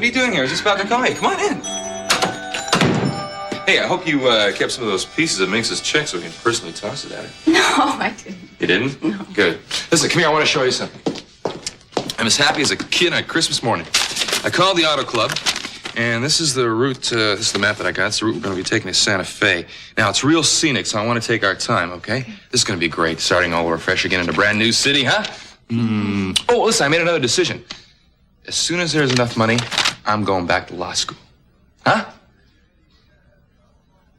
What are you doing here? I was just about to call you. Come on in. Hey, I hope you kept some of those pieces of Minx's check so we can personally toss it at her. No, I didn't. You didn't? No. Good. Listen, come here. I want to show you something. I'm as happy as a kid on Christmas morning. I called the auto club, and this is the route, this is the map that I got. It's the route we're going to be taking to Santa Fe. Now, it's real scenic, so I want to take our time, okay? This is going to be great, starting all over fresh again in a brand new city, huh? Oh, listen, I made another decision. As soon as there's enough money, I'm going back to law school. Huh?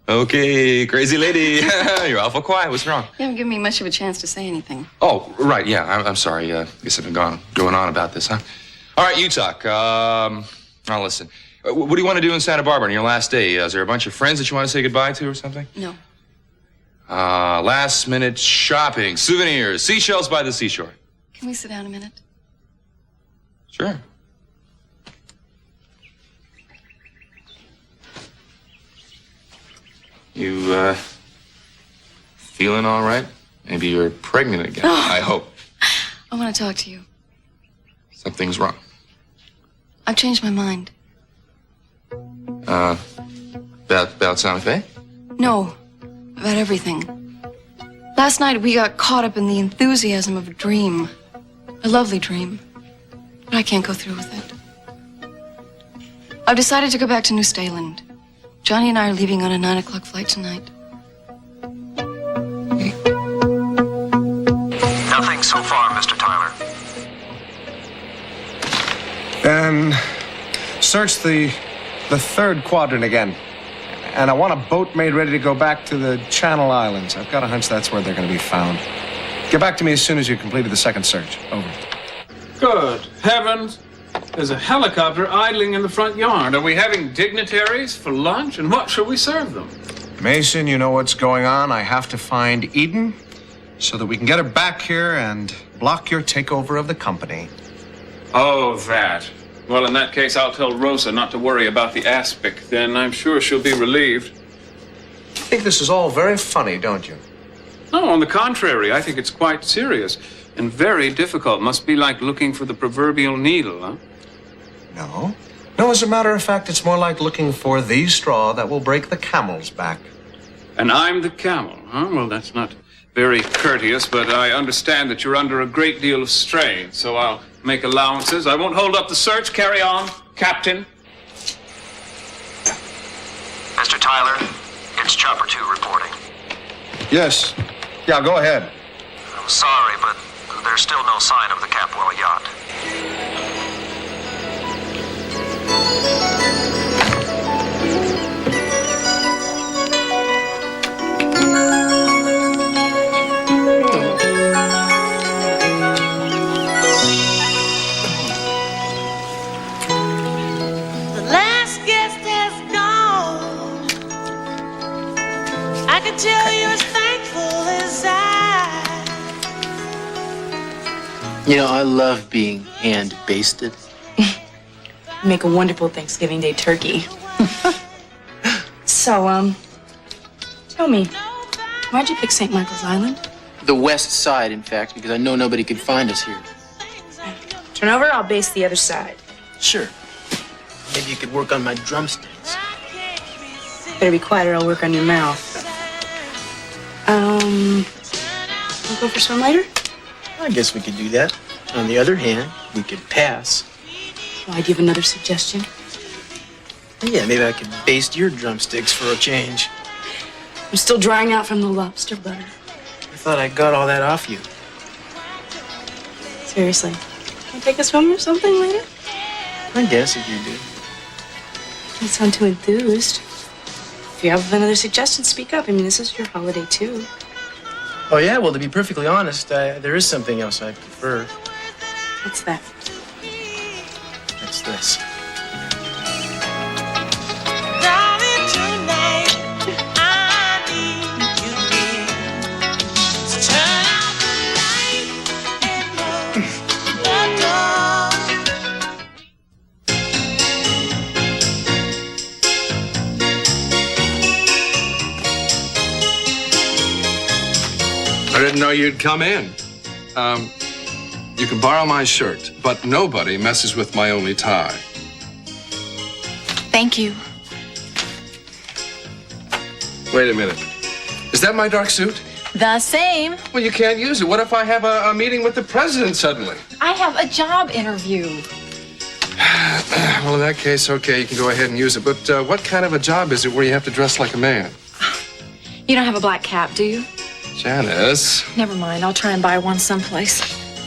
Okay, crazy lady. You're awful quiet. What's wrong? You haven't given me much of a chance to say anything. Oh, right, yeah. I'm sorry. Guess I've been going on about this, huh? All right, you talk. Now listen. What do you want to do in Santa Barbara on your last day? Is there a bunch of friends that you want to say goodbye to or something? No. Last minute shopping, souvenirs, seashells by the seashore. Can we sit down a minute? Sure. You, feeling all right? Maybe you're pregnant again, I hope. I want to talk to you. Something's wrong. I've changed my mind. About Santa Fe? No, about everything. Last night we got caught up in the enthusiasm of a dream. A lovely dream. But I can't go through with it. I've decided to go back to New Staland. Johnny and I are leaving on a 9 o'clock flight tonight. Nothing so far, Mr. Tyler. And search the third quadrant again. And I want a boat made ready to go back to the Channel Islands. I've got a hunch that's where they're going to be found. Get back to me as soon as you completed the second search. Over. Good heavens. There's a helicopter idling in the front yard. Are we having dignitaries for lunch? And what shall we serve them? Mason, you know what's going on. I have to find Eden so that we can get her back here and block your takeover of the company. Oh, that. Well, in that case, I'll tell Rosa not to worry about the aspic. Then I'm sure she'll be relieved. I think this is all very funny, don't you? No, on the contrary, I think it's quite serious and very difficult. Must be like looking for the proverbial needle, huh? No. No, as a matter of fact, it's more like looking for the straw that will break the camel's back. And I'm the camel, huh? Well, that's not very courteous, but I understand that you're under a great deal of strain, so I'll make allowances. I won't hold up the search. Carry on, Captain. Mr. Tyler, it's Chopper 2 reporting. Yes. Yeah, go ahead. I'm sorry, but there's still no sign of the Capwell yacht. Tell you as thankful as I. You know, I love being hand-basted. Make a wonderful Thanksgiving Day turkey. So, tell me, why'd you pick St. Michael's Island? The west side, in fact, because I know nobody could find us here. Turn over, I'll base the other side. Sure. Maybe you could work on my drumsticks. Better be quiet or I'll work on your mouth. We'll go for swim later? I guess we could do that. On the other hand, we could pass. Well, I'd give another suggestion. Yeah, maybe I could baste your drumsticks for a change. I'm still drying out from the lobster butter. I thought I got all that off you. Seriously. Want to take a swim or something later? I guess if you do. Don't sound too enthused. If you have another suggestion, speak up. I mean, this is your holiday, too. Oh, yeah? Well, to be perfectly honest, there is something else I prefer. What's that? That's this. Darling, tonight, I need you here. So turn out the light and close the door. I didn't know you'd come in. You can borrow my shirt, but nobody messes with my only tie. Thank you. Wait a minute. Is that my dark suit? The same. Well, you can't use it. What if I have a meeting with the president suddenly? I have a job interview. Well, in that case, okay, you can go ahead and use it. But what kind of a job is it where you have to dress like a man? You don't have a black cap, do you? Janice, Never mind. I'll try and buy one someplace.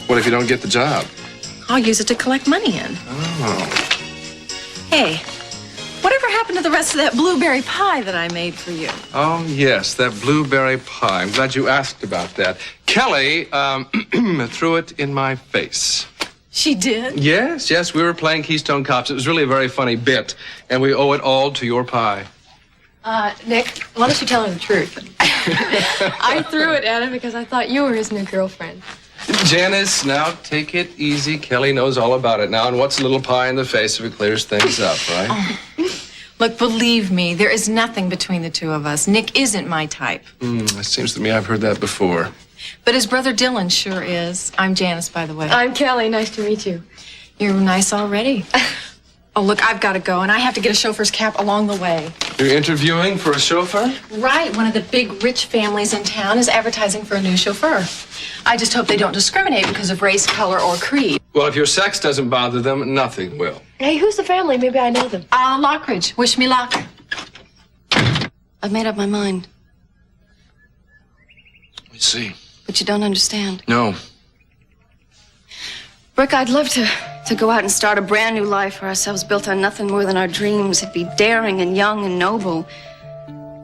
what if you don't get the job? I'll use it to collect money in. Oh. Hey, whatever happened to the rest of that blueberry pie that I made for you? Oh, yes, that blueberry pie. I'm glad you asked about that. Kelly threw it in my face. She did? Yes, we were playing Keystone Cops. It was really a very funny bit, and we owe it all to your pie. Nick, why don't you tell him the truth? I threw it at him because I thought you were his new girlfriend. Janice, now take it easy. Kelly knows all about it now, and what's a little pie in the face if it clears things up, right? Look, believe me, there is nothing between the two of us. Nick isn't my type. It seems to me I've heard that before. But his brother Dylan sure is. I'm Janice, by the way. I'm Kelly. Nice to meet you. You're nice already. Oh, look, I've got to go, and I have to get a chauffeur's cap along the way. You're interviewing for a chauffeur? Right. One of the big rich families in town is advertising for a new chauffeur. I just hope they don't discriminate because of race, color, or creed. Well, if your sex doesn't bother them, nothing will. Hey, who's the family? Maybe I know them. Lockridge. Wish me luck. I've made up my mind, Let me see. but you don't understand. No. Brooke, I'd love to go out and start a brand new life for ourselves built on nothing more than our dreams. It'd be daring and young and noble.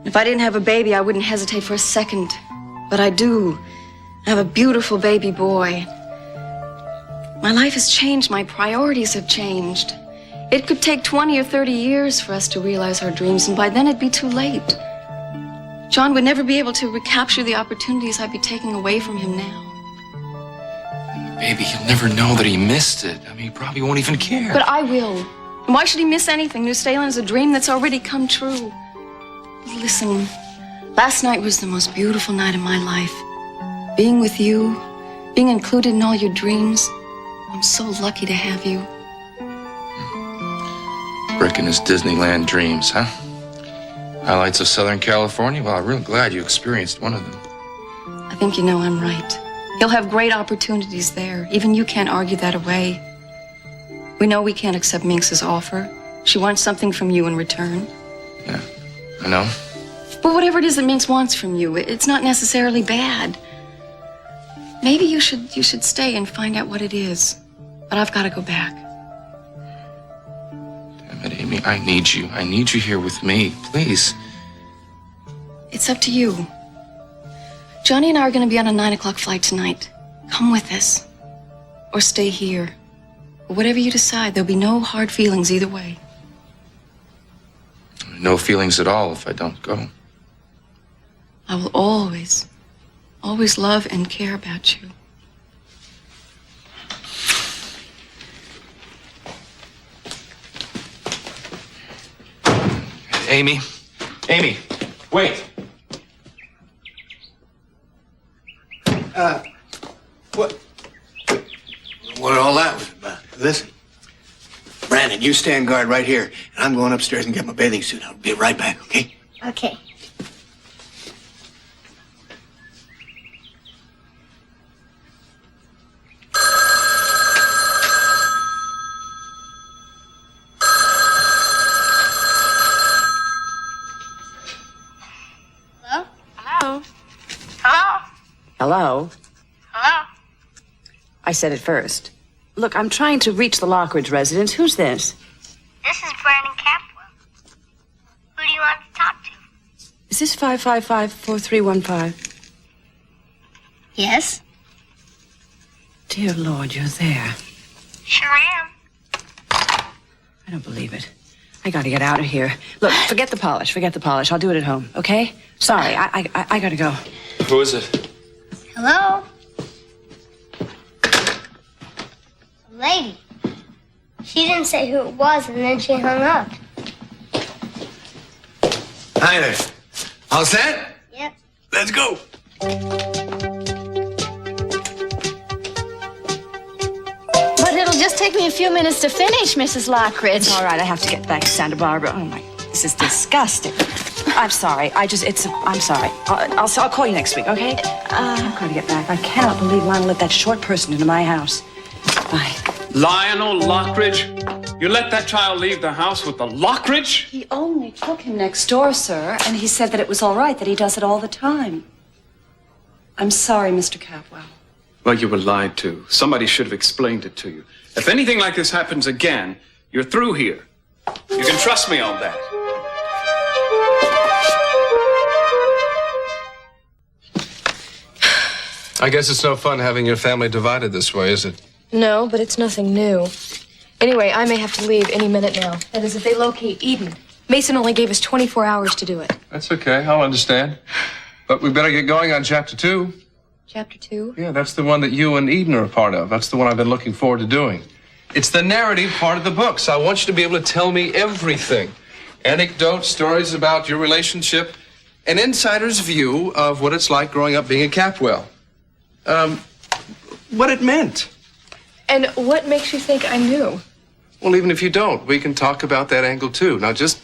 If I didn't have a baby, I wouldn't hesitate for a second. But I do. I have a beautiful baby boy. My life has changed. My priorities have changed. It could take 20 or 30 years for us to realize our dreams, and by then it'd be too late. John would never be able to recapture the opportunities I'd be taking away from him now. Baby, he'll never know that he missed it. I mean, he probably won't even care. But I will. And why should he miss anything? New Salem is a dream that's already come true. Listen, last night was the most beautiful night of my life. Being with you, being included in all your dreams. I'm so lucky to have you. Rick and his Disneyland dreams, huh? Highlights of Southern California? Well, I'm real glad you experienced one of them. I think you know I'm right. He'll have great opportunities there. Even you can't argue that away. We know we can't accept Minx's offer. She wants something from you in return. Yeah, I know. But whatever it is that Minx wants from you, it's not necessarily bad. Maybe you should stay and find out what it is. But I've got to go back. Damn it, Amy, I need you. I need you here with me, please. It's up to you. Johnny and I are going to be on a 9 o'clock flight tonight. Come with us. Or stay here. Whatever you decide, there'll be no hard feelings either way. No feelings at all if I don't go. I will always love and care about you. Amy, wait. What all that was about. Listen, Brandon, you stand guard right here, and I'm going upstairs and get my bathing suit. I'll be right back, okay? Okay. Hello? Hello? I said it first. Look, I'm trying to reach the Lockridge residence. Who's this? This is Brandon Capwell. Who do you want to talk to? Is this 555-4315? Yes? Dear Lord, you're there. Sure am. I don't believe it. I gotta get out of here. Look, forget the polish. I'll do it at home, okay? Sorry, I gotta go. Who is it? Hello? A lady. She didn't say who it was, and then she hung up. Hi there. All set? Yep. Let's go. But it'll just take me a a few minutes to finish, Mrs. Lockridge. It's all right. I have to get back to Santa Barbara. Oh my, this is disgusting. I'm sorry. I'm sorry. I'll call you next week, okay? I'm going to get back. I cannot believe Lionel let that short person into my house. Bye. Lionel Lockridge? You let that child leave the house with the Lockridge? He only took him next door, sir, and he said that it was all right, that he does it all the time. I'm sorry, Mr. Capwell. Well, you were lied to. Somebody should have explained it to you. If anything like this happens again, you're through here. You can trust me on that. I guess it's no fun having your family divided this way, is it? No, but it's nothing new. Anyway, I may have to leave any minute now. That is, if they locate Eden. Mason only gave us 24 hours to do it. That's okay. I'll understand. But we better get going on chapter 2. Chapter 2? Yeah, that's the one that you and Eden are a part of. That's the one I've been looking forward to doing. It's the narrative part of the book, so I want you to be able to tell me everything. Anecdotes, stories about your relationship, an insider's view of what it's like growing up being a Capwell. What it meant. And what makes you think I knew? Well, even if you don't, we can talk about that angle too. Now just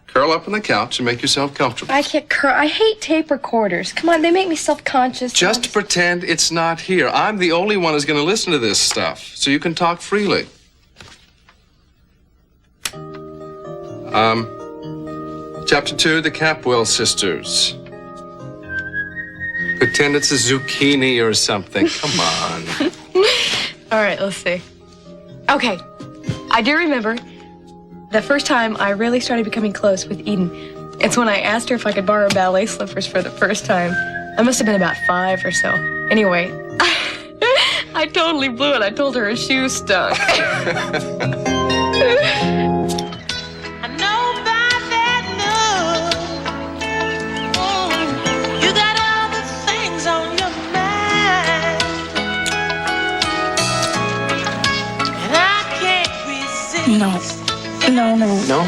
curl up on the couch and make yourself comfortable. I can't curl. I hate tape recorders. Come on, they make me self-conscious. Just pretend it's not here. I'm the only one who's going to listen to this stuff, so you can talk freely. Chapter 2, the Capwell sisters. Pretend it's a zucchini or something. Come on. All right, let's see. Okay, I do remember the first time I really started becoming close with Eden. It's when I asked her if I could borrow ballet slippers for the first time. I must have been about 5 or so. Anyway, I totally blew it. I told her her shoe stunk. No.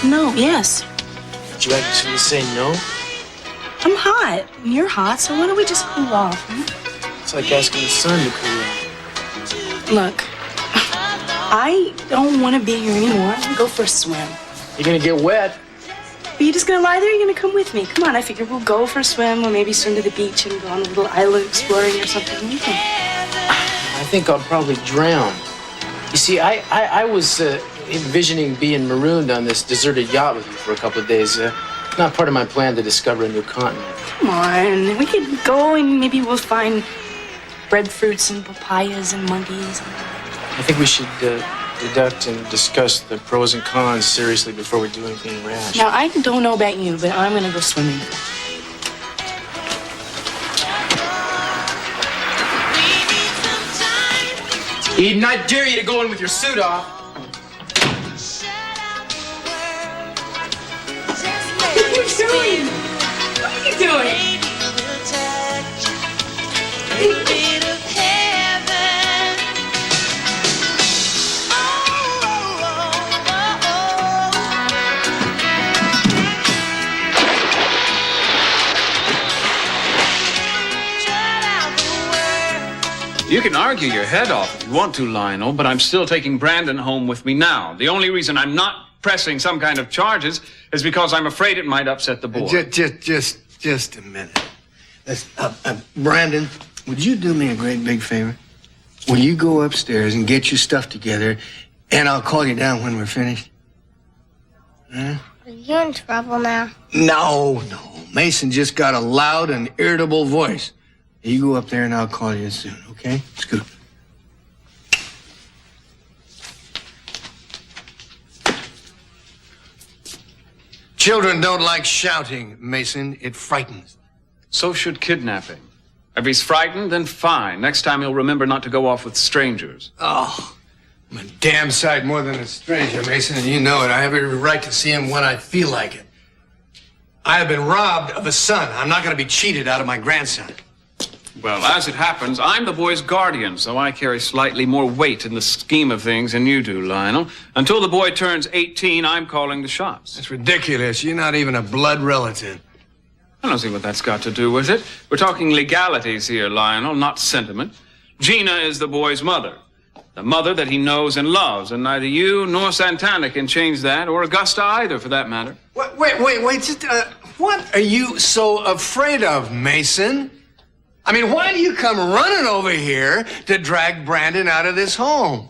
No, yes. Did you actually say no? I'm hot. You're hot, so why don't we just cool off? It's like asking the sun to cool off. Look, I don't want to be here anymore. I'm gonna go for a swim. You're gonna get wet. Are you just gonna lie there? Or are you gonna come with me? Come on, I figure we'll go for a swim, or maybe swim to the beach and go on a little island exploring or something. What do you think? I think I'll probably drown. You see, I was envisioning being marooned on this deserted yacht with you for a couple of days. Not part of my plan to discover a new continent. Come on, we could go and maybe we'll find breadfruits and papayas and monkeys. I think we should deduct and discuss the pros and cons seriously before we do anything rash. Now, I don't know about you, but I'm gonna go swimming. Eden, I dare you to go in with your suit off. What are you doing? What are you doing? You can argue your head off if you want to, Lionel, but I'm still taking Brandon home with me now. The only reason I'm not pressing some kind of charges is because I'm afraid it might upset the board. Just a minute. Brandon, would you do me a great big favor? Will you go upstairs and get your stuff together, and I'll call you down when we're finished? Huh? Are you in trouble now? No. Mason just got a loud and irritable voice. You go up there and I'll call you soon, okay? Scoot. Children don't like shouting, Mason. It frightens. So should kidnapping. If he's frightened, then fine. Next time he'll remember not to go off with strangers. Oh, I'm a damn sight more than a stranger, Mason, and you know it. I have every right to see him when I feel like it. I have been robbed of a son. I'm not going to be cheated out of my grandson. Well, as it happens, I'm the boy's guardian, so I carry slightly more weight in the scheme of things than you do, Lionel. Until the boy turns 18, I'm calling the shots. That's ridiculous. You're not even a blood relative. I don't see what that's got to do with it. We're talking legalities here, Lionel, not sentiment. Gina is the boy's mother. The mother that he knows and loves, and neither you nor Santana can change that, or Augusta either, for that matter. Wait. Just, what are you so afraid of, Mason? I mean, why do you come running over here to drag Brandon out of this home?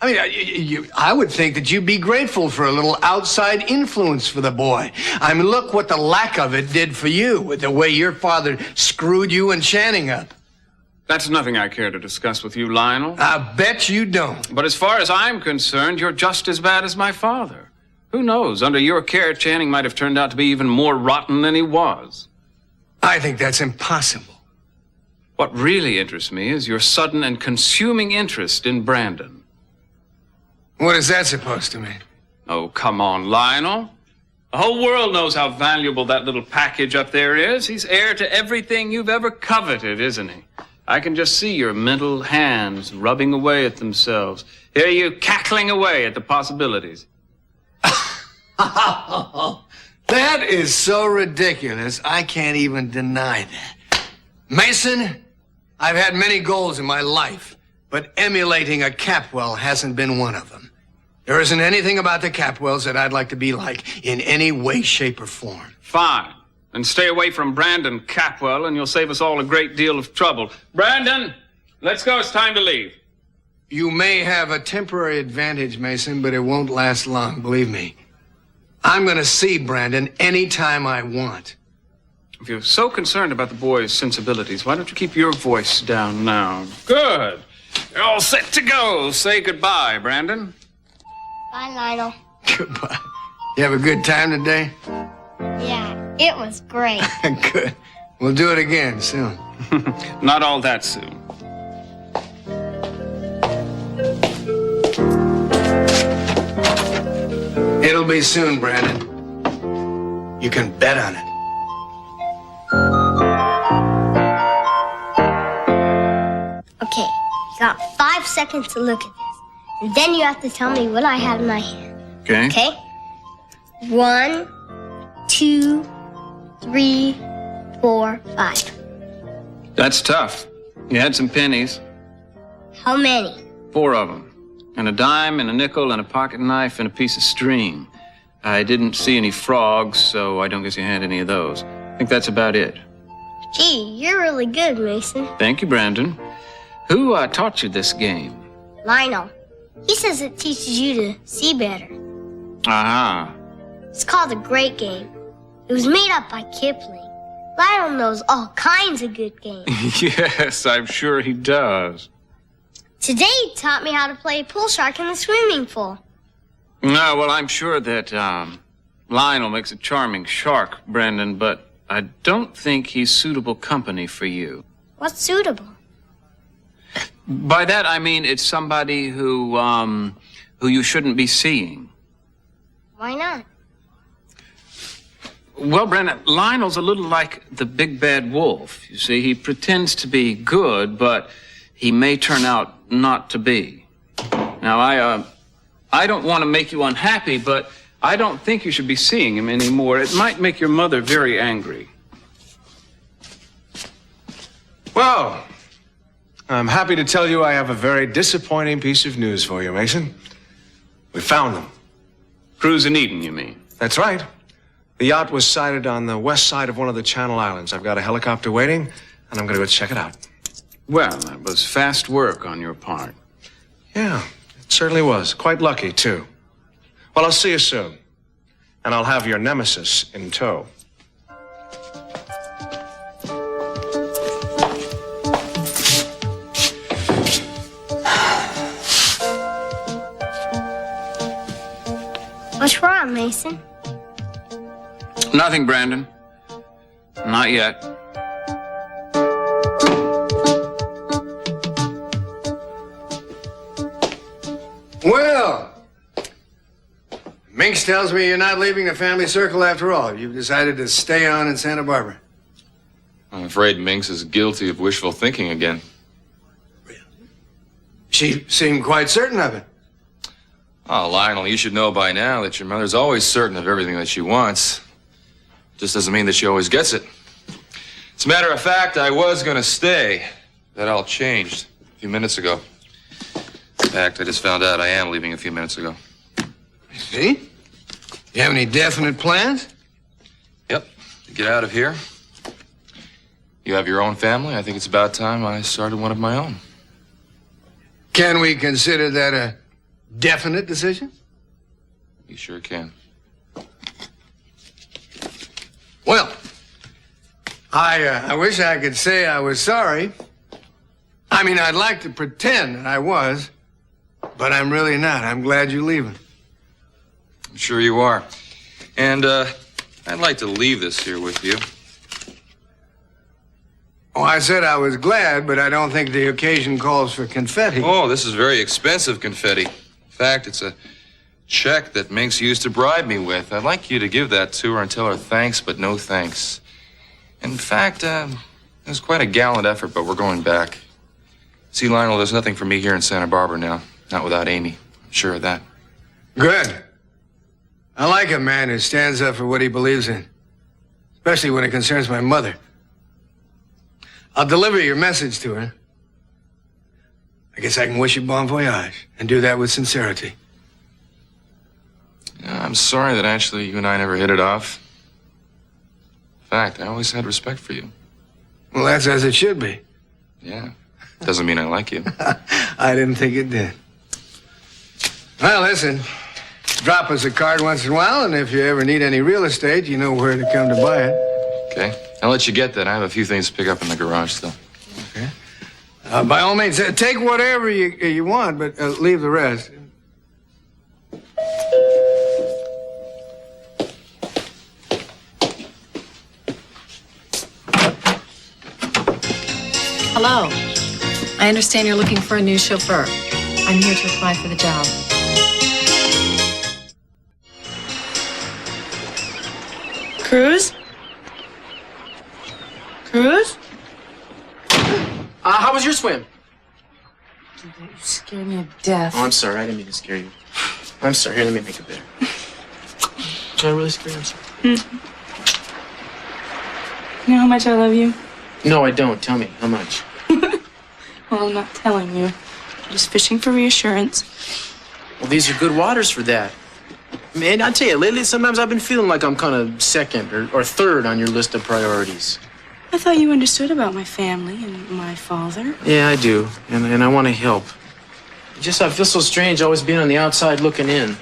I mean, I would think that you'd be grateful for a little outside influence for the boy. I mean, look what the lack of it did for you, with the way your father screwed you and Channing up. That's nothing I care to discuss with you, Lionel. I bet you don't. But as far as I'm concerned, you're just as bad as my father. Who knows? Under your care, Channing might have turned out to be even more rotten than he was. I think that's impossible. What really interests me is your sudden and consuming interest in Brandon. What is that supposed to mean? Oh, come on, Lionel. The whole world knows how valuable that little package up there is. He's heir to everything you've ever coveted, isn't he? I can just see your mental hands rubbing away at themselves. Hear you cackling away at the possibilities. That is so ridiculous, I can't even deny that. Mason, I've had many goals in my life, but emulating a Capwell hasn't been one of them. There isn't anything about the Capwells that I'd like to be like in any way, shape, or form. Fine. And stay away from Brandon Capwell, and you'll save us all a great deal of trouble. Brandon, let's go. It's time to leave. You may have a temporary advantage, Mason, but it won't last long, believe me. I'm going to see Brandon anytime I want. If you're so concerned about the boy's sensibilities, why don't you keep your voice down now? Good. You're all set to go. Say goodbye, Brandon. Bye, Lionel. Goodbye. You have a good time today? Yeah, it was great. Good. We'll do it again soon. Not all that soon. It'll be soon, Brandon. You can bet on it. Okay, you got 5 seconds to look at this. And then you have to tell me what I had in my hand. Okay. Okay? 1, 2, 3, 4, 5. That's tough. You had some pennies. How many? 4 of them. And a dime and a nickel and a pocket knife and a piece of string. I didn't see any frogs, so I don't guess you had any of those. I think that's about it. Gee, you're really good, Mason. Thank you, Brandon. Who taught you this game? Lionel. He says it teaches you to see better. Aha. It's called a great game. It was made up by Kipling. Lionel knows all kinds of good games. Yes, I'm sure he does. Today he taught me how to play pool shark in the swimming pool. No, well, I'm sure that Lionel makes a charming shark, Brandon, but I don't think he's suitable company for you. What's suitable? By that, I mean it's somebody who you shouldn't be seeing. Why not? Well, Brandon, Lionel's a little like the big bad wolf. You see, he pretends to be good, but he may turn out not to be. Now, I don't want to make you unhappy, but I don't think you should be seeing him anymore. It might make your mother very angry. Well, I'm happy to tell you I have a very disappointing piece of news for you, Mason. We found them. Cruise in Eden, you mean? That's right. The yacht was sighted on the west side of one of the Channel Islands. I've got a helicopter waiting, and I'm going to go check it out. Well, that was fast work on your part. Yeah, it certainly was. Quite lucky, too. Well, I'll see you soon. And I'll have your nemesis in tow. What's wrong, Mason? Nothing, Brandon. Not yet. Well, Minx tells me you're not leaving the family circle after all. You've decided to stay on in Santa Barbara. I'm afraid Minx is guilty of wishful thinking again. She seemed quite certain of it. Oh, Lionel, you should know by now that your mother's always certain of everything that she wants. Just doesn't mean that she always gets it. As a matter of fact, I was going to stay. That all changed a few minutes ago. packed. I just found out I am leaving a few minutes ago. See? You have any definite plans? Yep. To get out of here. You have your own family. I think it's about time I started one of my own. Can we consider that a definite decision? You sure can. Well, I wish I could say I was sorry. I mean, I'd like to pretend that I was, but I'm really not. I'm glad you're leaving. I'm sure you are. And I'd like to leave this here with you. Oh, I said I was glad, but I don't think the occasion calls for confetti. Oh, this is very expensive confetti. In fact, it's a check that Minx used to bribe me with. I'd like you to give that to her and tell her thanks, but no thanks. In fact, it was quite a gallant effort, but we're going back. See, Lionel, there's nothing for me here in Santa Barbara now. Not without Amy. I'm sure of that. Good. I like a man who stands up for what he believes in, especially when it concerns my mother. I'll deliver your message to her. I guess I can wish you bon voyage and do that with sincerity. Yeah, I'm sorry that actually you and I never hit it off. In fact, I always had respect for you. Well, that's as it should be. Yeah. Doesn't mean I like you. I didn't think it did. Well, listen, drop us a card once in a while, and if you ever need any real estate, you know where to come to buy it. Okay. I'll let you get that. I have a few things to pick up in the garage still. Okay. By all means, take whatever you want, but leave the rest. Hello. I understand you're looking for a new chauffeur. I'm here to apply for the job. Cruz? Cruz? How was your swim? You scared me to death. Oh, I'm sorry. I didn't mean to scare you. I'm sorry. Here, let me make it better. Did I really scare you? I'm sorry. You know how much I love you? No, I don't. Tell me. How much? Well, I'm not telling you. I'm just fishing for reassurance. Well, these are good waters for that. Man, I tell you, lately sometimes I've been feeling like I'm kind of second or third on your list of priorities. I thought you understood about my family and my father. Yeah, I do. And I want to help. Just I feel so strange always being on the outside looking in.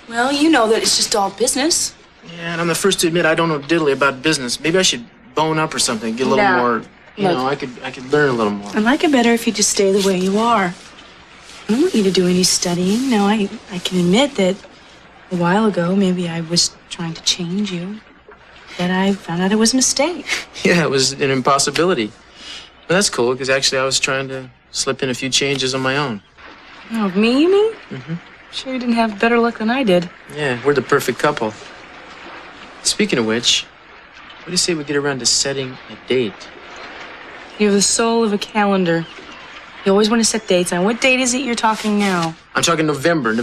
Well, you know that it's just all business. Yeah, and I'm the first to admit I don't know diddly about business. Maybe I should bone up or something, get a little more, you know, I could learn a little more. I like it better if you just stay the way you are. I don't want you to do any studying. Now, I can admit that a while ago, maybe I was trying to change you. But I found out it was a mistake. Yeah, it was an impossibility. But that's cool, because actually I was trying to slip in a few changes on my own. Oh, me, you mean? Mm-hmm. Sure you didn't have better luck than I did. Yeah, we're the perfect couple. Speaking of which, what do you say we get around to setting a date? You have the soul of a calendar. You always want to set dates. And what date is it you're talking now? I'm talking November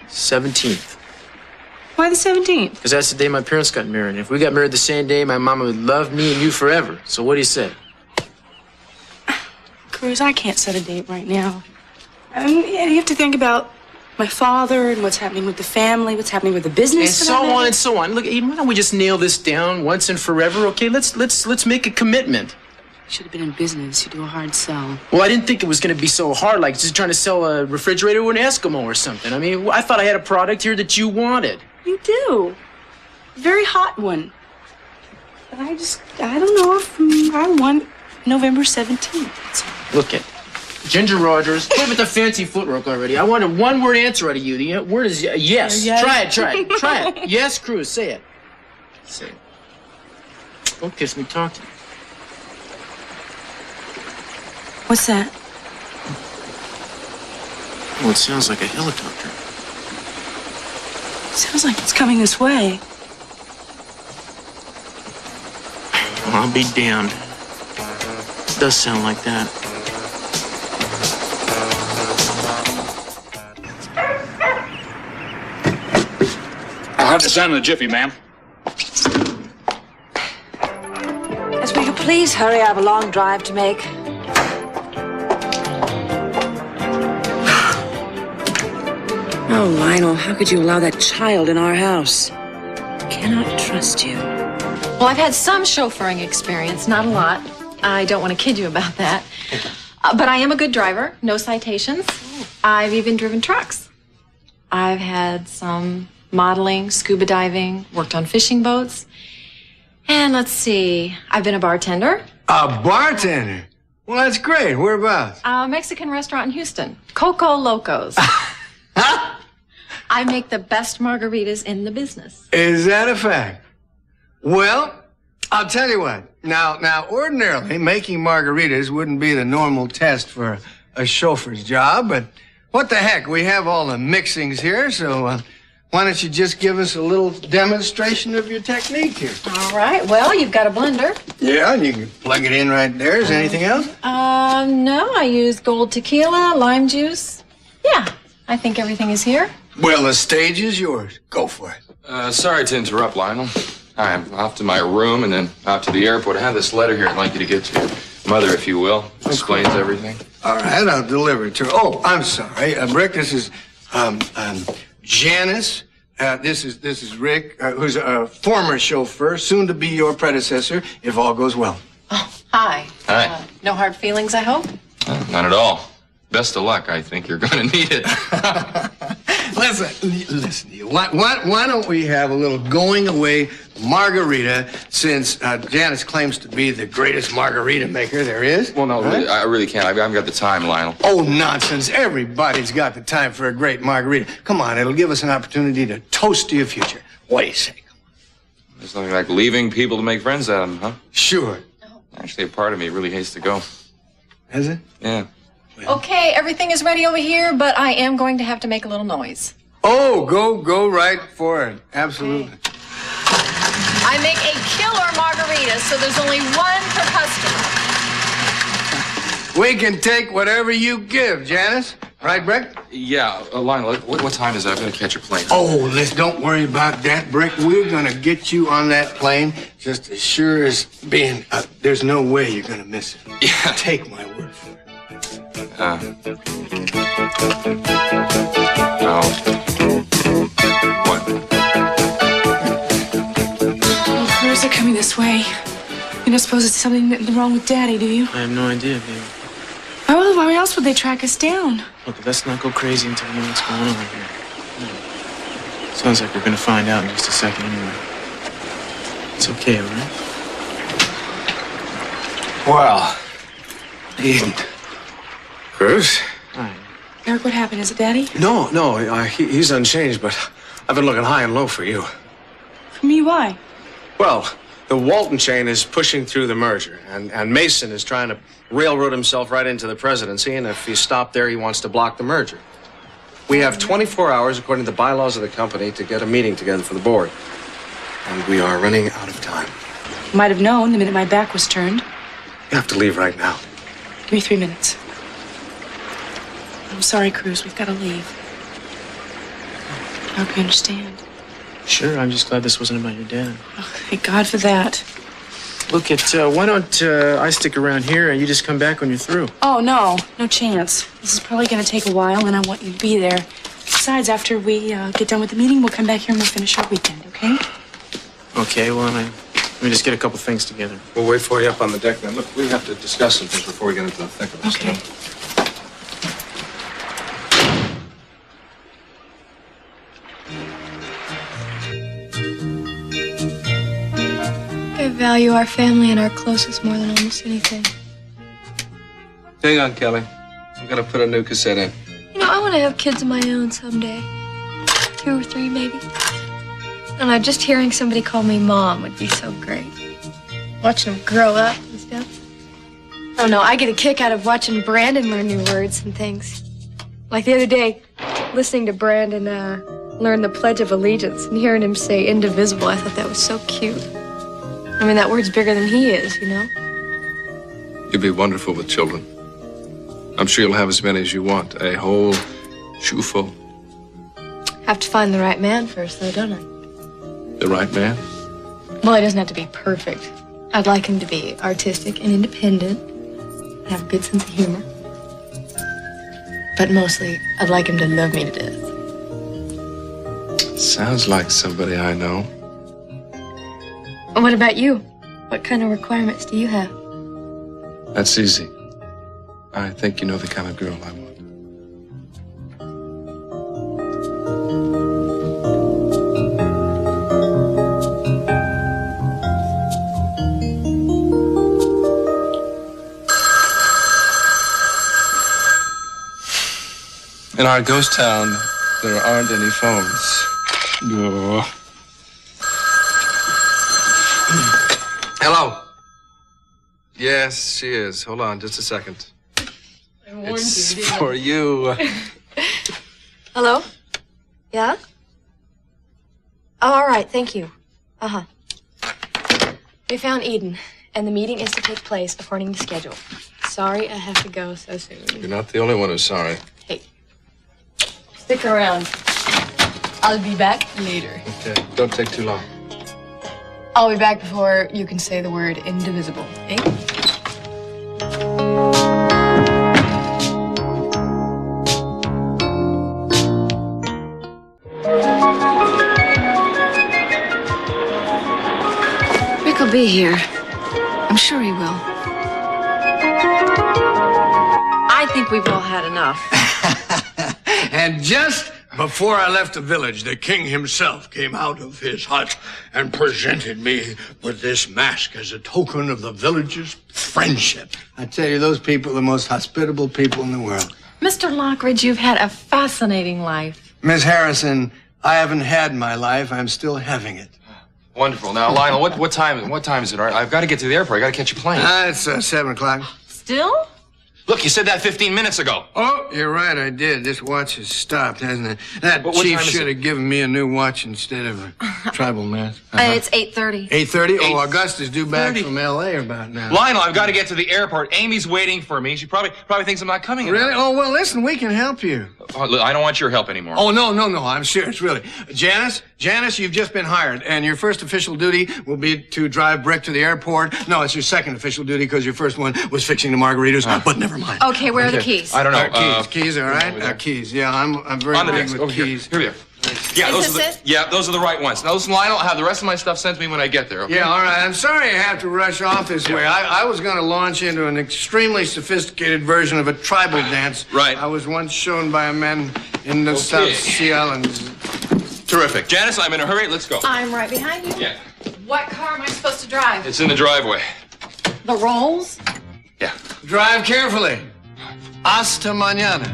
17th. Why the 17th? Because that's the day my parents got married. And if we got married the same day, my mama would love me and you forever. So what do you say? Cruz, I can't set a date right now. I mean, yeah, you have to think about my father and what's happening with the family, what's happening with the business. And so on and so on. Look, Eden, why don't we just nail this down once and forever, okay? Let's make a commitment. You should have been in business. You do a hard sell. Well, I didn't think it was going to be so hard, like just trying to sell a refrigerator to an Eskimo or something. I mean, I thought I had a product here that you wanted. You do. A very hot one. But I don't know if I want November 17th. Look at Ginger Rogers. Quit with the fancy footwork already. I want a one-word answer out of you. The word is yes. Yeah. Try it. Yes, Cruz, say it. Say it. Don't kiss me, talk to me. What's that? Oh, it sounds like a helicopter. Sounds like it's coming this way. Well, I'll be damned. It does sound like that. I'll have this done in a jiffy, ma'am. Yes, will you please hurry? I have a long drive to make. Oh, Lionel, how could you allow that child in our house? I cannot trust you. Well, I've had some chauffeuring experience, not a lot. I don't want to kid you about that. But I am a good driver, no citations. I've even driven trucks. I've had some modeling, scuba diving, worked on fishing boats. And let's see, I've been a bartender. A bartender? Well, that's great. Whereabouts? A Mexican restaurant in Houston, Coco Locos. I make the best margaritas in the business. Is that a fact? Well, I'll tell you what. Now, ordinarily, making margaritas wouldn't be the normal test for a chauffeur's job, but what the heck? We have all the mixings here, so why don't you just give us a little demonstration of your technique here? All right, well, you've got a blender. Yeah, and you can plug it in right there. Is there anything else? No, I used gold tequila, lime juice. Yeah, I think everything is here. Well, the stage is yours. Go for it. Sorry to interrupt, Lionel. I'm off to my room and then out to the airport. I have this letter here I'd like you to get to your mother, if you will. Explains everything. All right, I'll deliver it to her. Oh, I'm sorry. Rick, this is Janice. This is Rick, who's a former chauffeur, soon to be your predecessor, if all goes well. Oh, hi. Hi. No hard feelings, I hope? Not at all. Best of luck. I think you're going to need it. Listen to you. Why don't we have a little going away margarita, since Janice claims to be the greatest margarita maker there is? Well, no, really, I really can't. I haven't got the time, Lionel. Oh, nonsense. Everybody's got the time for a great margarita. Come on, it'll give us an opportunity to toast to your future. What do you say? There's nothing like leaving people to make friends out of them, huh? Sure. Actually, a part of me really hates to go. Is it? Yeah. Okay, everything is ready over here, but I am going to have to make a little noise. Oh, go right for it. Absolutely. Okay. I make a killer margarita, so there's only one per customer. We can take whatever you give, Janice. Right, Brick? Yeah, Lionel, what time is it? I've got to catch a plane. Oh, don't worry about that, Brick. We're going to get you on that plane just as sure as being... there's no way you're going to miss it. Yeah. Take my word for it. Oh. What? Oh, Cruz, they're coming this way. You don't suppose it's something wrong with Daddy, do you? I have no idea, baby. Oh, why else would they track us down? Look, let's not go crazy until we know what's going on here. Sounds like we're gonna find out in just a second anyway. It's okay, all right? Well, Eden. Cruz? Hi. Eric, what happened? Is it Daddy? No, he's unchanged, but I've been looking high and low for you. For me, why? Well, the Walton chain is pushing through the merger, and Mason is trying to railroad himself right into the presidency, and if he's stopped there, he wants to block the merger. We have 24 hours, according to the bylaws of the company, to get a meeting together for the board. And we are running out of time. Might have known the minute my back was turned. You have to leave right now. Give me 3 minutes. I'm sorry, Cruz. We've got to leave. I hope you understand. Sure, I'm just glad this wasn't about your dad. Oh, thank God for that. Look, why don't I stick around here and you just come back when you're through? Oh, no chance. This is probably going to take a while, and I want you to be there. Besides, after we get done with the meeting, we'll come back here and we'll finish our weekend, okay? Okay, well, let me just get a couple things together. We'll wait for you up on the deck, then. Look, we have to discuss some things before we get into the thick of this. Okay. I value our family and our closest more than almost anything. Hang on, Kelly. I'm gonna put a new cassette in. You know, I want to have kids of my own someday. 2 or 3, maybe. And just hearing somebody call me Mom would be so great. Watching them grow up and stuff. Oh, no, I get a kick out of watching Brandon learn new words and things. Like the other day, listening to Brandon learn the Pledge of Allegiance and hearing him say indivisible, I thought that was so cute. I mean, that word's bigger than he is, you know? You'd be wonderful with children. I'm sure you'll have as many as you want. A whole shoe full. Have to find the right man first, though, don't I? The right man? Well, he doesn't have to be perfect. I'd like him to be artistic and independent, have a good sense of humor. But mostly, I'd like him to love me to death. Sounds like somebody I know. What about you? What kind of requirements do you have? That's easy. I think you know the kind of girl I want. In our ghost town, there aren't any phones. No. Hello. Yes, she is. Hold on just a second. I warned It's you, didn't for you. Hello? Yeah? Oh, all right, thank you. Uh-huh. We found Eden, and the meeting is to take place according to schedule. Sorry I have to go so soon. You're not the only one who's sorry. Hey, stick around. I'll be back later. Okay, don't take too long. I'll be back before you can say the word indivisible, eh? Rick will be here. I'm sure he will. I think we've all had enough. And just before I left the village, the king himself came out of his hut and presented me with this mask as a token of the village's friendship. I tell you, those people are the most hospitable people in the world. Mr. Lockridge, you've had a fascinating life. Miss Harrison, I haven't had my life. I'm still having it. Wonderful. Now, Lionel, what time is it? All right, I've got to get to the airport. I got to catch a plane. It's 7 o'clock. Still? Look, you said that 15 minutes ago. Oh, you're right, I did. This watch has stopped, hasn't it? That What chief time is should it? have given me a new watch instead of a tribal mask. It's 8:30. 8:30? Oh, Augusta's due back 8:30. from L.A. about now. Lionel, I've got to get to the airport. Amy's waiting for me. She probably thinks I'm not coming. Really? Oh, well, listen, we can help you. Oh, look, I don't want your help anymore. Oh, no, I'm serious, really. Janice, you've just been hired, and your first official duty will be to drive Brick to the airport. No, it's your second official duty because your first one was fixing the margaritas, but never mind. Okay, where are the keys? I don't know. Keys, all right? over there. Keys, yeah, I'm very On the big desk. with Over keys. Here we are. Yeah, Is those this are the, it? yeah, those are the right ones. Now listen, Lionel, I'll have the rest of my stuff sent to me when I get there. Okay? Yeah, all right. I'm sorry I have to rush off this way. I was going to launch into an extremely sophisticated version of a tribal dance. Right. I was once shown by a man in the South Sea Islands. Terrific. Janice, I'm in a hurry. Let's go. I'm right behind you. Yeah, What car am I supposed to drive? it's in the driveway. The Rolls? Yeah. Drive carefully. Hasta mañana.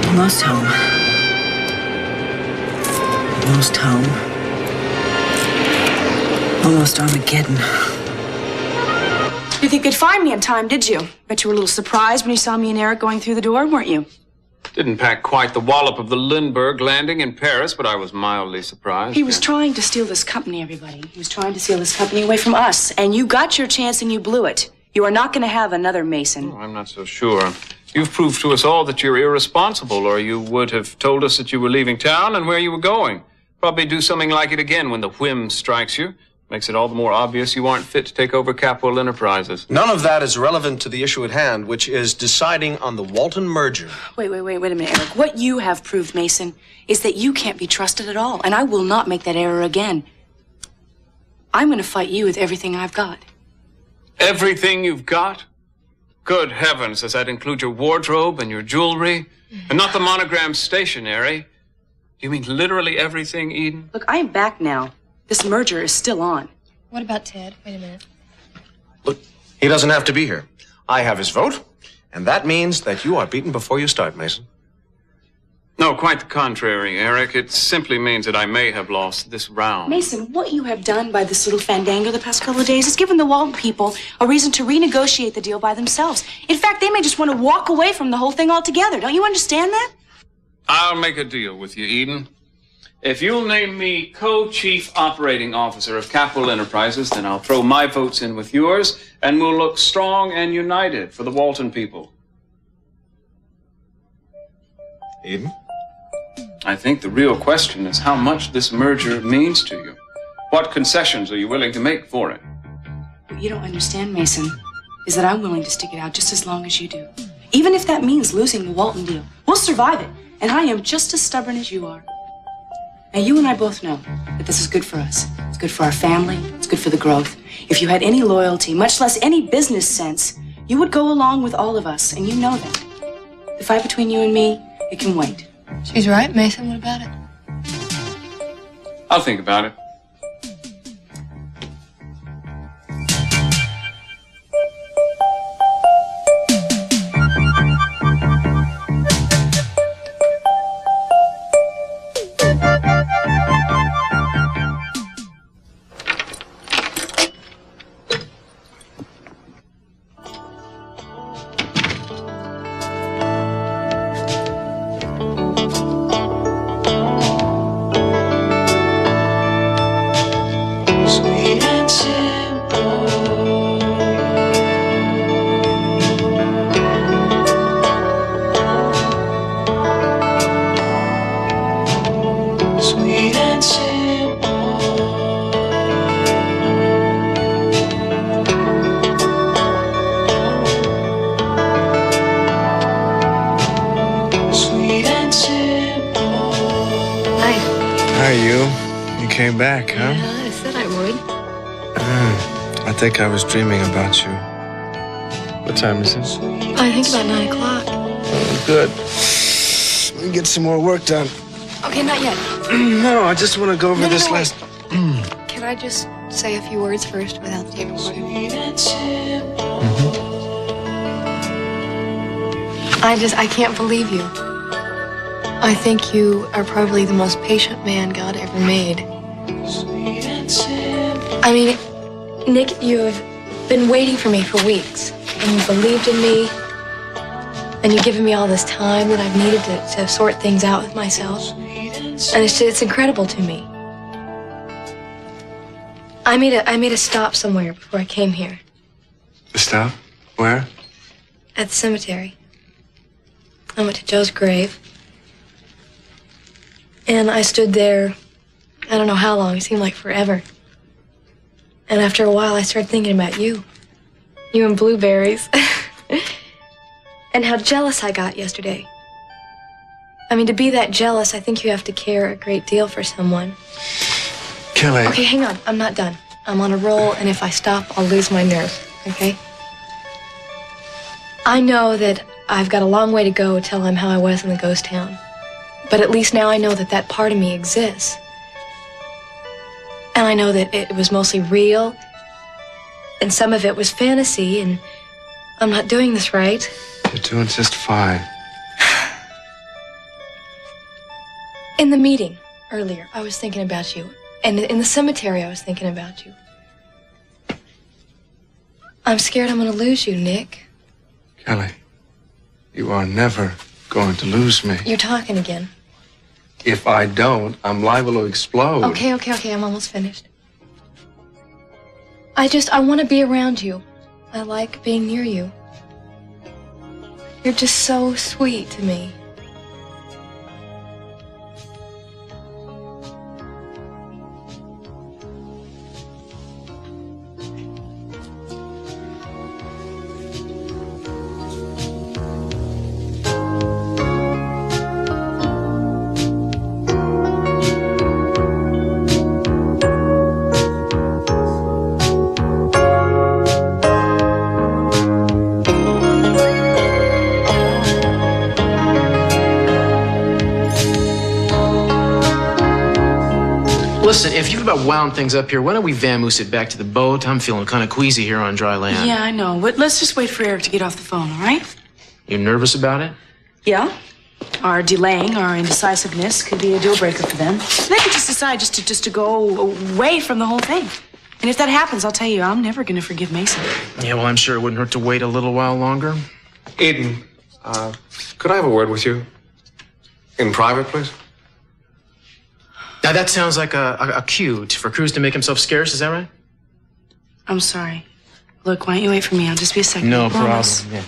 Almost home. Almost home. Almost Armageddon. You think they'd find me in time, did you? Bet you were a little surprised when you saw me and Eric going through the door, weren't you? Didn't pack quite the wallop of the Lindbergh landing in Paris, but I was mildly surprised. He was trying to steal this company, everybody. He was trying to steal this company away from us. And you got your chance and you blew it. You are not going to have another Mason. Oh, I'm not so sure. You've proved to us all that you're irresponsible, or you would have told us that you were leaving town and where you were going. Probably do something like it again when the whim strikes you. Makes it all the more obvious you aren't fit to take over Capwell Enterprises. None of that is relevant to the issue at hand, which is deciding on the Walton merger. Wait a minute, Eric. What you have proved, Mason, is that you can't be trusted at all. And I will not make that error again. I'm going to fight you with everything I've got. Everything you've got? Good heavens, does that include your wardrobe and your jewelry? And not the monogram stationery? You mean literally everything, Eden? Look, I am back now. This merger is still on. What about Ted? Wait a minute. Look, he doesn't have to be here. I have his vote, and that means that you are beaten before you start, Mason. No, quite the contrary, Eric. It simply means that I may have lost this round. Mason, what you have done by this little fandango the past couple of days has given the Walton people a reason to renegotiate the deal by themselves. In fact, they may just want to walk away from the whole thing altogether. Don't you understand that? I'll make a deal with you, Eden. If you'll name me co-chief operating officer of Capwell Enterprises, then I'll throw my votes in with yours, and we'll look strong and united for the Walton people. Eden? I think the real question is how much this merger means to you. What concessions are you willing to make for it? You don't understand, Mason. is that I'm willing to stick it out just as long as you do. Even if that means losing the Walton deal. We'll survive it, and I am just as stubborn as you are. Now, you and I both know that this is good for us. It's good for our family. It's good for the growth. If you had any loyalty, much less any business sense, you would go along with all of us, and you know that. The fight between you and me, it can wait. She's right, Mason. What about it? I'll think about it. Came back, huh? Yeah, I said I would. I think I was dreaming about you. What time is it? I think about 9 o'clock. Oh, good. Let me get some more work done. Okay, not yet. No, I just want to go over No, this wait. last... Can I just say a few words first without the tape recording? I can't believe you. I think you are probably the most patient man God ever made. I mean, Nick, you have been waiting for me for weeks, and you believed in me, and you've given me all this time that I've needed to sort things out with myself, and it's incredible to me. I made a stop somewhere before I came here. Stop? Where? At the cemetery. I went to Joe's grave, and I stood there, I don't know how long, it seemed like forever. And after a while, I started thinking about you. You and blueberries. And how jealous I got yesterday. I mean, to be that jealous, I think you have to care a great deal for someone. Kelly. Okay, hang on. I'm not done. I'm on a roll, and if I stop, I'll lose my nerve, okay? I know that I've got a long way to go till I'm how I was in the ghost town. But at least now I know that that part of me exists. And I know that it was mostly real, and some of it was fantasy, and I'm not doing this right. You're doing just fine. In the meeting earlier, I was thinking about you. And in the cemetery, I was thinking about you. I'm scared I'm going to lose you, Nick. Kelly, you are never going to lose me. You're talking again. If I don't, I'm liable to explode. Okay, I'm almost finished. I want to be around you. I like being near you. You're just so sweet to me. Listen, if you've about wound things up here, why don't we vamoose it back to the boat? I'm feeling kind of queasy here on dry land. Yeah, I know. But let's just wait for Eric to get off the phone, all right? You nervous about it? Yeah. Our delaying, our indecisiveness could be a deal breaker for them. They could just decide just to go away from the whole thing. And if that happens, I'll tell you, I'm never going to forgive Mason. Yeah, well, I'm sure it wouldn't hurt to wait a little while longer. Eden, could I have a word with you? In private, please? Now, that sounds like a cue for Cruz to make himself scarce, is that right? I'm sorry. Look, why don't you wait for me? I'll just be a second. No problem. Promise. Yeah.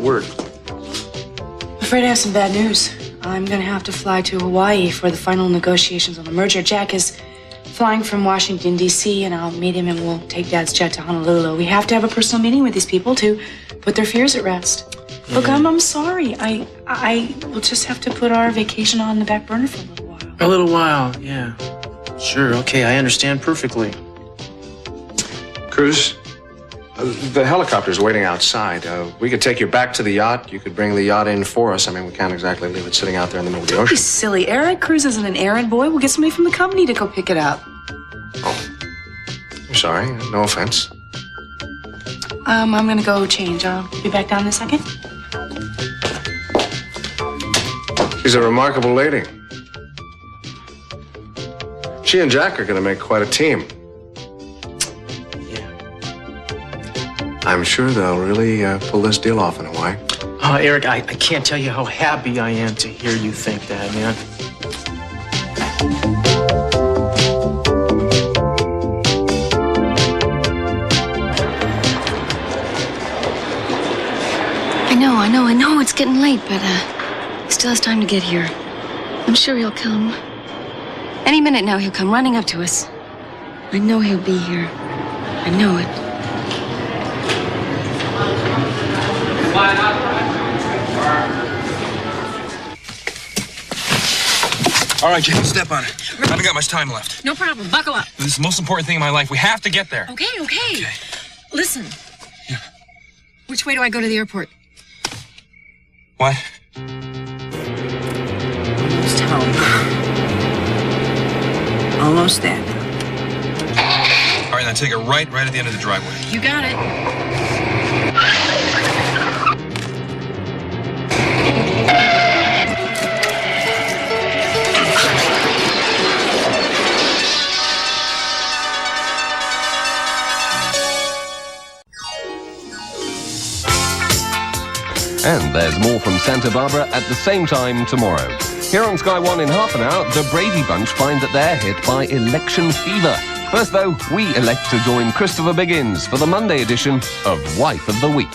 word. I'm afraid I have some bad news. I'm gonna have to fly to Hawaii for the final negotiations on the merger. Jack is flying from Washington, D.C., and I'll meet him and we'll take Dad's jet to Honolulu. We have to have a personal meeting with these people to put their fears at rest. Yeah. Look, I'm sorry. I will just have to put our vacation on the back burner for a little while. A little while, yeah. Sure, okay, I understand perfectly. Cruz, the helicopter's waiting outside. We could take you back to the yacht. You could bring the yacht in for us. I mean, we can't exactly leave it sitting out there in the middle of the Don't be ocean. silly. Eric Cruz isn't an errand boy. We'll get somebody from the company to go pick it up. Oh, I'm sorry. No offense. I'm gonna go change. I'll be back down in a second. She's a remarkable lady. She and Jack are going to make quite a team. Yeah. I'm sure they'll really pull this deal off in Hawaii. Oh, Eric, I can't tell you how happy I am to hear you think that, man. I know it's getting late, but he still has time to get here. I'm sure he'll come. Any minute now, he'll come running up to us. I know he'll be here. I know it. All right, Jane, step on it. I haven't got much time left. No problem. Buckle up. This is the most important thing in my life. We have to get there. Okay. Listen. Yeah. Which way do I go to the airport? What? Almost home. Almost there. All right, now take it right at the end of the driveway. You got it. And there's more from Santa Barbara at the same time tomorrow. Here on Sky One in half an hour, the Brady Bunch find that they're hit by election fever. First, though, we elect to join Christopher Biggins for the Monday edition of Wife of the Week.